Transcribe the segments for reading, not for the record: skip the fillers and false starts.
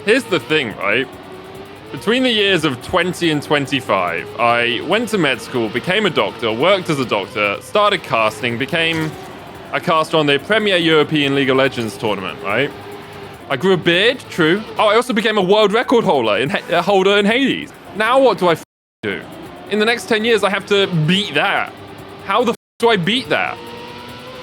Here's the thing, right? Between the years of 20 and 25, I went to med school, became a doctor, worked as a doctor, started casting, became a caster on the Premier European League of Legends tournament, right? I grew a beard, true. Oh, I also became a world record holder in Hades. Now what do I do? In the next 10 years, I have to beat that. How the do I beat that?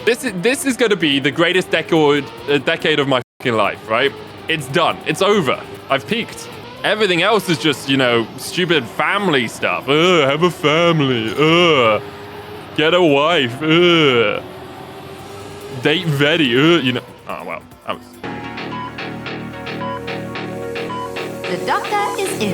This is going to be the greatest decade of my life, right? It's done. It's over. I've peaked. Everything else is just, stupid family stuff. Have a family. Get a wife. Date ready. Oh, well. The doctor is in.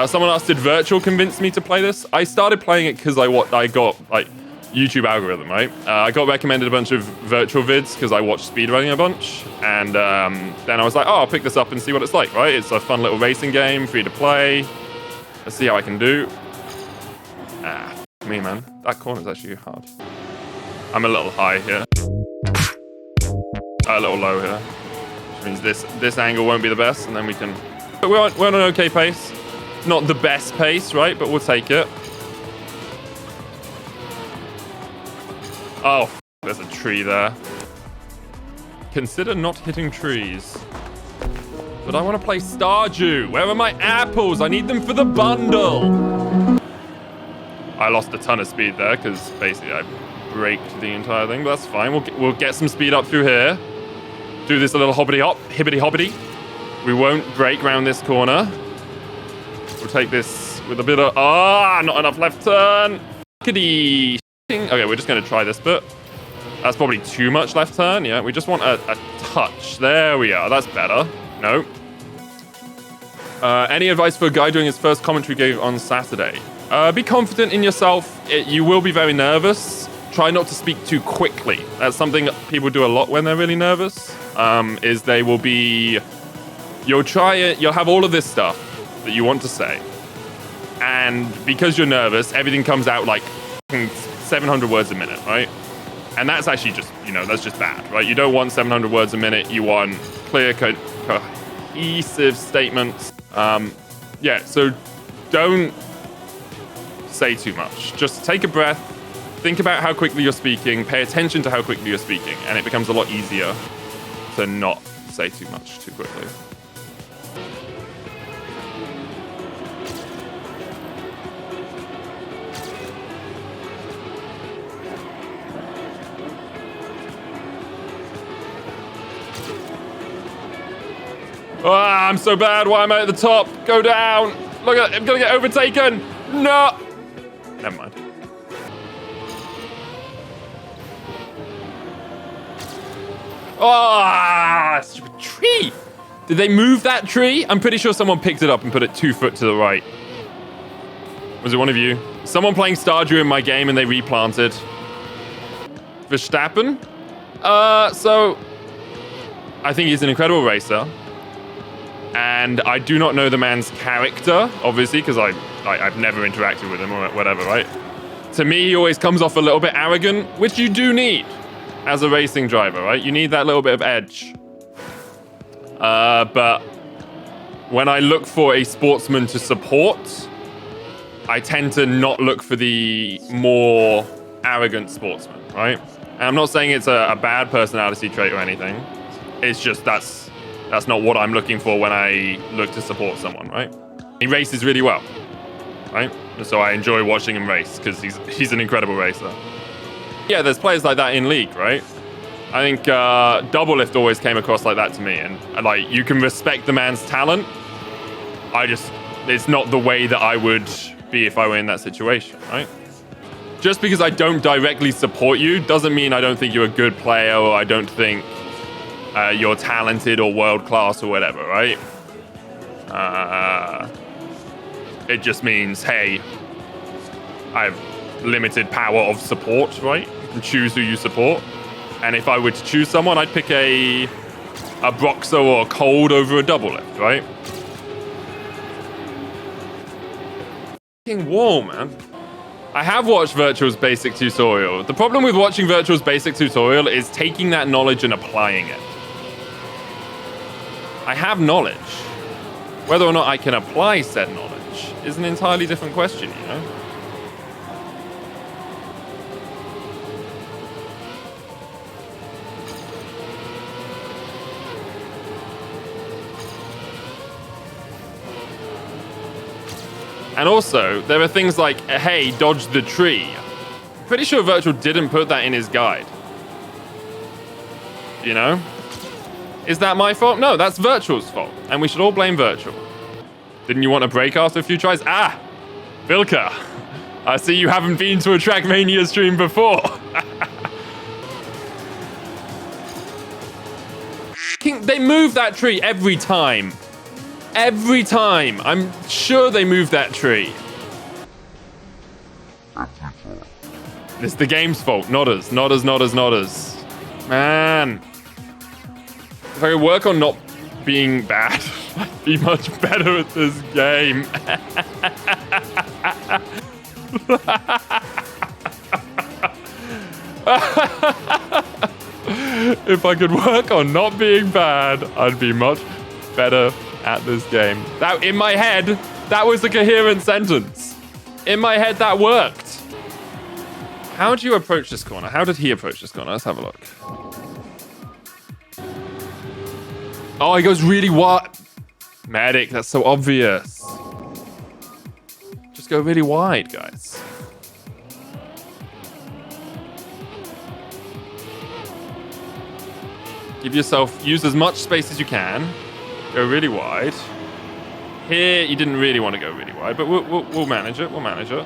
Someone asked, did virtual convince me to play this? I started playing it because I got YouTube algorithm, right? I got recommended a bunch of virtual vids because I watched speedrunning a bunch, and then I was like, oh, I'll pick this up and see what it's like, right? It's a fun little racing game, free to play. Let's see how I can do. Me, man. That corner's actually hard. I'm a little high here. A little low here. Which means this angle won't be the best, and then we can... But we're on an okay pace. Not the best pace, right? But we'll take it. Oh, there's a tree there. Consider not hitting trees. But I want to play Stardew. Where are my apples? I need them for the bundle. I lost a ton of speed there because basically I braked the entire thing. But that's fine. We'll get some speed up through here. Do this a little hobbity hop, hibbity hobbity. We won't brake round this corner. We'll take this with a bit of... not enough left turn. Okay, we're just going to try this bit. That's probably too much left turn. Yeah, we just want a touch. There we are. That's better. No. Any advice for a guy doing his first commentary gig on Saturday? Be confident in yourself. You will be very nervous. Try not to speak too quickly. That's something that people do a lot when they're really nervous. Is they will be... You'll try it. You'll have all of this stuff that you want to say. And because you're nervous, everything comes out like 700 words a minute, right? And that's actually just, that's just bad, right? You don't want 700 words a minute. You want clear, cohesive statements. So don't say too much. Just take a breath. Think about how quickly you're speaking. Pay attention to how quickly you're speaking. And it becomes a lot easier to not say too much too quickly. Oh, I'm so bad. Why am I at the top? Go down. Look at, I'm gonna get overtaken. No. Never mind. Oh, stupid tree. Did they move that tree? I'm pretty sure someone picked it up and put it 2 foot to the right. Was it one of you? Someone playing Stardew in my game and they replanted. Verstappen? So I think he's an incredible racer. And I do not know the man's character, obviously, because I've never interacted with him or whatever, right? To me, he always comes off a little bit arrogant, which you do need as a racing driver, right? You need that little bit of edge. But when I look for a sportsman to support, I tend to not look for the more arrogant sportsman, right? And I'm not saying it's a bad personality trait or anything. It's just that's not what I'm looking for when I look to support someone, right? He races really well, right? So I enjoy watching him race because he's an incredible racer. Yeah, there's players like that in League, right? I think Doublelift always came across like that to me, and like you can respect the man's talent. It's not the way that I would be if I were in that situation, right? Just because I don't directly support you doesn't mean I don't think you're a good player or I don't think you're talented or world-class or whatever, right? It just means, hey, I have limited power of support, right? You can choose who you support. And if I were to choose someone, I'd pick a Broxo or a Cold over a Doublelift, right? Fucking wall, man. I have watched Virtual's basic tutorial. The problem with watching Virtual's basic tutorial is taking that knowledge and applying it. I have knowledge. Whether or not I can apply said knowledge is an entirely different question, you know? And also, there are things like, hey, dodge the tree. Pretty sure Virtual didn't put that in his guide. You know? Is that my fault? No, that's Virtual's fault. And we should all blame Virtual. Didn't you want a break after a few tries? Ah! Vilka! I see you haven't been to a Trackmania stream before. They move that tree every time. Every time. I'm sure they move that tree. It's the game's fault, not us. Not us, not us, not us. Man. If I could work on not being bad, I'd be much better at this game. If I could work on not being bad, I'd be much better at this game. That, in my head, that was a coherent sentence. In my head, that worked. How do you approach this corner? How did he approach this corner? Let's have a look. Oh, he goes really wide. Medic, that's so obvious. Just go really wide, guys. Give yourself, use as much space as you can. Go really wide. Here, you didn't really want to go really wide, but we'll manage it. We'll manage it.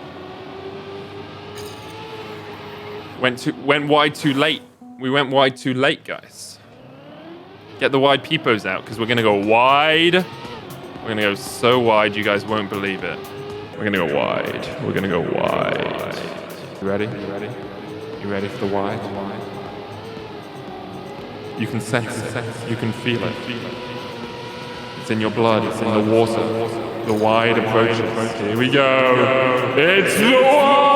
Went wide too late. We went wide too late, guys. Get the wide peepos out, because we're going to go wide. We're going to go so wide, you guys won't believe it. We're going to go wide. We're going to go wide. You ready? You ready? You ready for the wide? You can sense it. You can feel it. It's in your blood. It's in the water. The wide approaches. Here we go. It's the wide!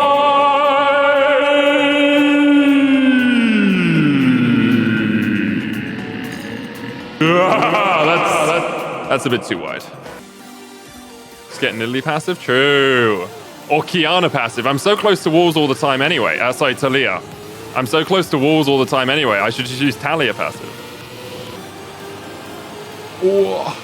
That's a bit too wide. Just getting Italy passive? True. Or Kiana passive. I'm so close to walls all the time anyway. Sorry, Talia. I'm so close to walls all the time anyway. I should just use Talia passive. Oh.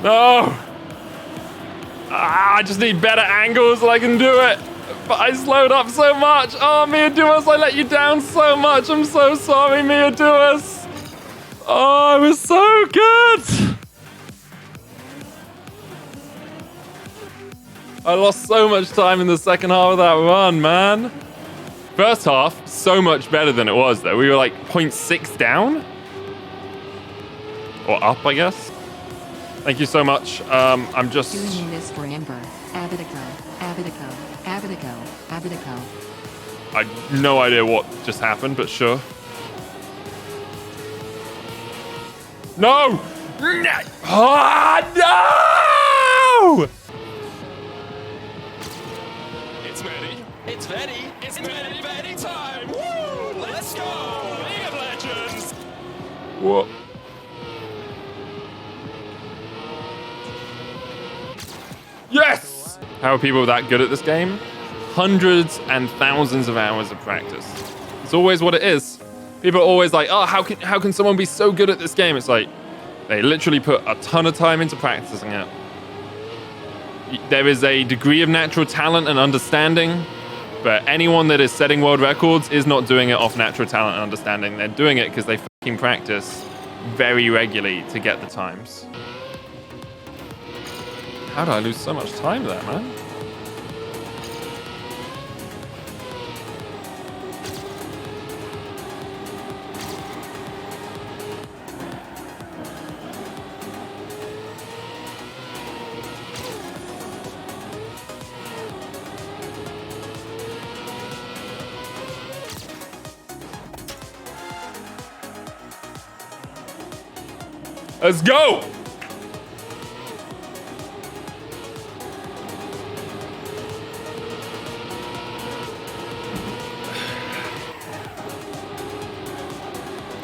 No! I just need better angles and I can do it. But I slowed up so much. Oh, Mia Duas, I let you down so much. I'm so sorry, Mia Duas. Oh, it was so good. I lost so much time in the second half of that run, man. First half, so much better than it was, though. We were like 0.6 down. Or up, I guess. Thank you so much. I'm just... Doing this for Amber. Abidico. Abidico. Abidico. Abidico. I have no idea what just happened, but sure. No! No! Oh, no! It's ready. It's ready. It's ready, ready time. Woo! Let's go! League of Legends! What? Yes! How are people that good at this game? Hundreds and thousands of hours of practice. It's always what it is. People are always like, oh, how can someone be so good at this game? It's like, they literally put a ton of time into practicing it. There is a degree of natural talent and understanding, but anyone that is setting world records is not doing it off natural talent and understanding. They're doing it because they fucking practice very regularly to get the times. How did I lose so much time there, man? Let's go.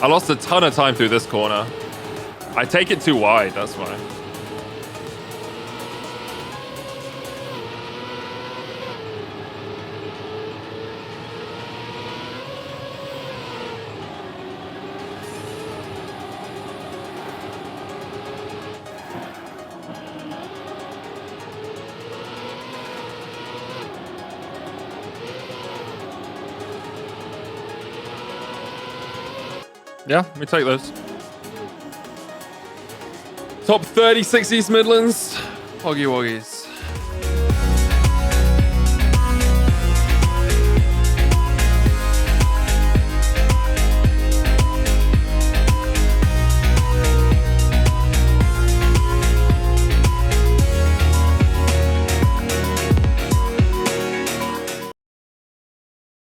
I lost a ton of time through this corner. I take it too wide, that's why. Yeah, we take those. Top 36 East Midlands. Hoggy Woggies.